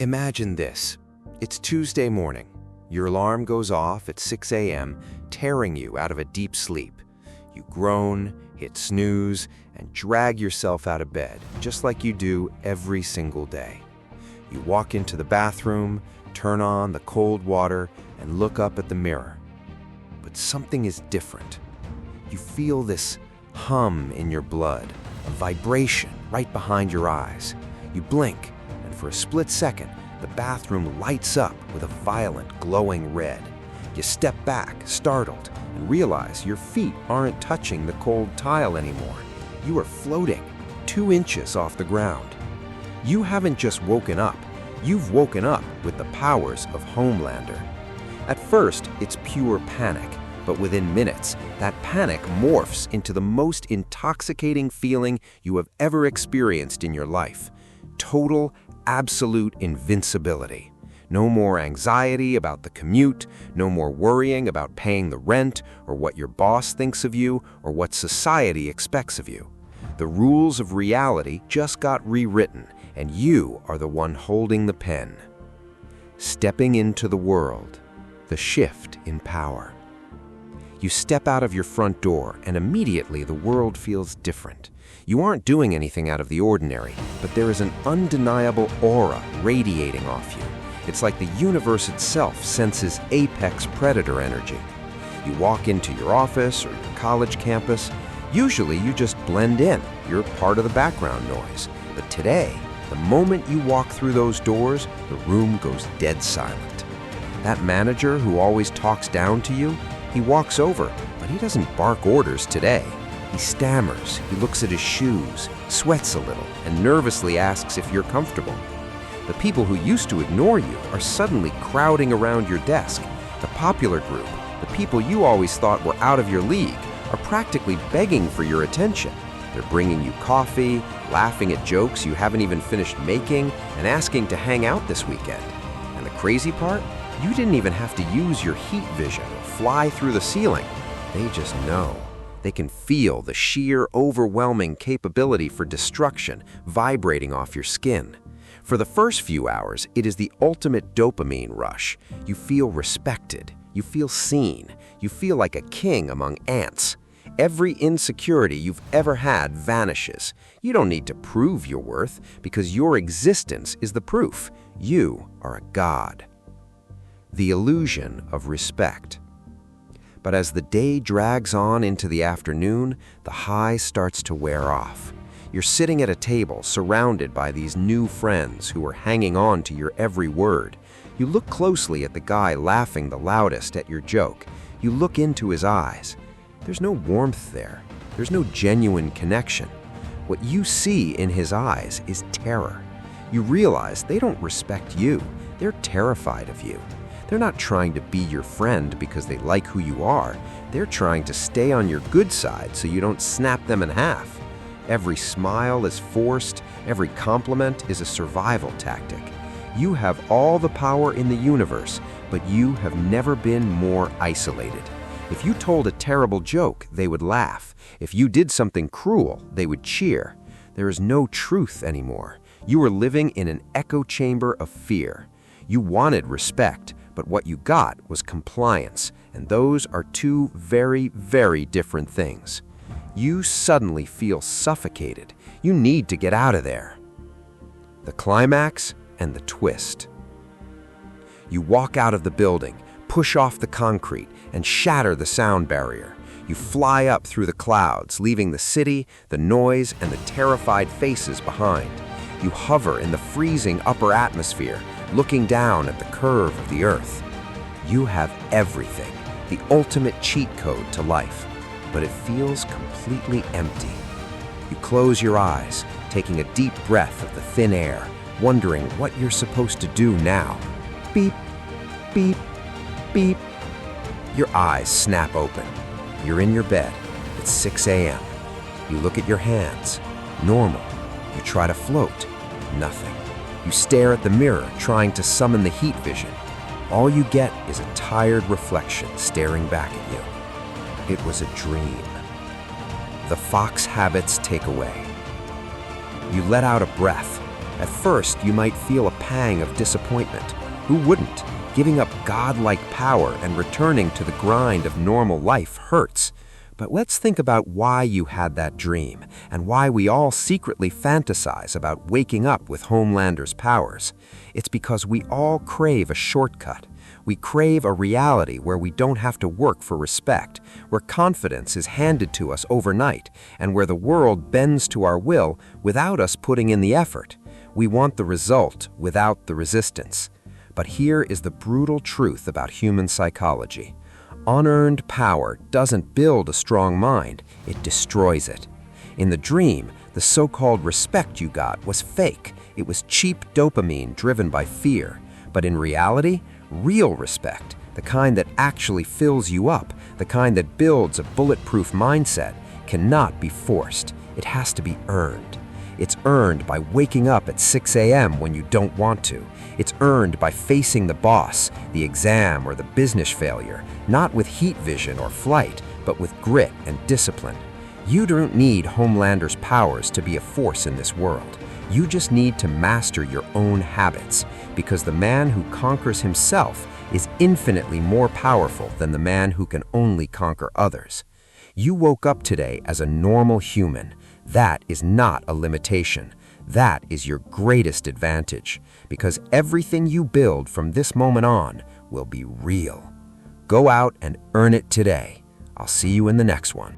Imagine this. It's Tuesday morning. Your alarm goes off at 6 a.m., tearing you out of a deep sleep. You groan, hit snooze, and drag yourself out of bed, just like you do every single day. You walk into the bathroom, turn on the cold water, and look up at the mirror. But something is different. You feel this hum in your blood, a vibration right behind your eyes. You blink, and for a split second, the bathroom lights up with a violent, glowing red. You step back, startled, and realize your feet aren't touching the cold tile anymore. You are floating 2 inches off the ground. You haven't just woken up. You've woken up with the powers of Homelander. At first, it's pure panic, but within minutes, that panic morphs into the most intoxicating feeling you have ever experienced in your life. Total, absolute invincibility. No more anxiety about the commute, no more worrying about paying the rent or what your boss thinks of you or what society expects of you. The rules of reality just got rewritten, and you are the one holding the pen. Stepping into the world, the shift in power. You step out of your front door, and immediately the world feels different. You aren't doing anything out of the ordinary, but there is an undeniable aura radiating off you. It's like the universe itself senses apex predator energy. You walk into your office or your college campus. Usually you just blend in. You're part of the background noise. But today, the moment you walk through those doors, the room goes dead silent. That manager who always talks down to you, he walks over, but he doesn't bark orders today. He stammers, he looks at his shoes, sweats a little, and nervously asks if you're comfortable. The people who used to ignore you are suddenly crowding around your desk. The popular group, the people you always thought were out of your league, are practically begging for your attention. They're bringing you coffee, laughing at jokes you haven't even finished making, and asking to hang out this weekend. And the crazy part? You didn't even have to use your heat vision or fly through the ceiling. They just know. They can feel the sheer, overwhelming capability for destruction vibrating off your skin. For the first few hours, it is the ultimate dopamine rush. You feel respected. You feel seen. You feel like a king among ants. Every insecurity you've ever had vanishes. You don't need to prove your worth because your existence is the proof. You are a god. The illusion of respect. But as the day drags on into the afternoon, the high starts to wear off. You're sitting at a table surrounded by these new friends who are hanging on to your every word. You look closely at the guy laughing the loudest at your joke. You look into his eyes. There's no warmth there. There's no genuine connection. What you see in his eyes is terror. You realize they don't respect you. They're terrified of you. They're not trying to be your friend because they like who you are. They're trying to stay on your good side so you don't snap them in half. Every smile is forced. Every compliment is a survival tactic. You have all the power in the universe, but you have never been more isolated. If you told a terrible joke, they would laugh. If you did something cruel, they would cheer. There is no truth anymore. You are living in an echo chamber of fear. You wanted respect, but what you got was compliance, and those are two very, very different things. You suddenly feel suffocated. You need to get out of there. The climax and the twist. You walk out of the building, push off the concrete, and shatter the sound barrier. You fly up through the clouds, leaving the city, the noise, and the terrified faces behind. You hover in the freezing upper atmosphere, looking down at the curve of the earth. You have everything, the ultimate cheat code to life, but it feels completely empty. You close your eyes, taking a deep breath of the thin air, wondering what you're supposed to do now. Beep, beep, beep. Your eyes snap open. You're in your bed. It's 6 a.m. You look at your hands. Normal. You try to float. Nothing. You stare at the mirror, trying to summon the heat vision. All you get is a tired reflection staring back at you. It was a dream. The fox habits take away. You let out a breath. At first, you might feel a pang of disappointment. Who wouldn't? Giving up godlike power and returning to the grind of normal life hurts. But let's think about why you had that dream, and why we all secretly fantasize about waking up with Homelander's powers. It's because we all crave a shortcut. We crave a reality where we don't have to work for respect, where confidence is handed to us overnight, and where the world bends to our will without us putting in the effort. We want the result without the resistance. But here is the brutal truth about human psychology. Unearned power doesn't build a strong mind, it destroys it. In the dream, the so-called respect you got was fake. It was cheap dopamine driven by fear. But in reality, real respect, the kind that actually fills you up, the kind that builds a bulletproof mindset, cannot be forced. It has to be earned. It's earned by waking up at 6 a.m. when you don't want to. It's earned by facing the boss, the exam, or the business failure, not with heat vision or flight, but with grit and discipline. You don't need Homelander's powers to be a force in this world. You just need to master your own habits, because the man who conquers himself is infinitely more powerful than the man who can only conquer others. You woke up today as a normal human. That is not a limitation. That is your greatest advantage, because everything you build from this moment on will be real. Go out and earn it today. I'll see you in the next one.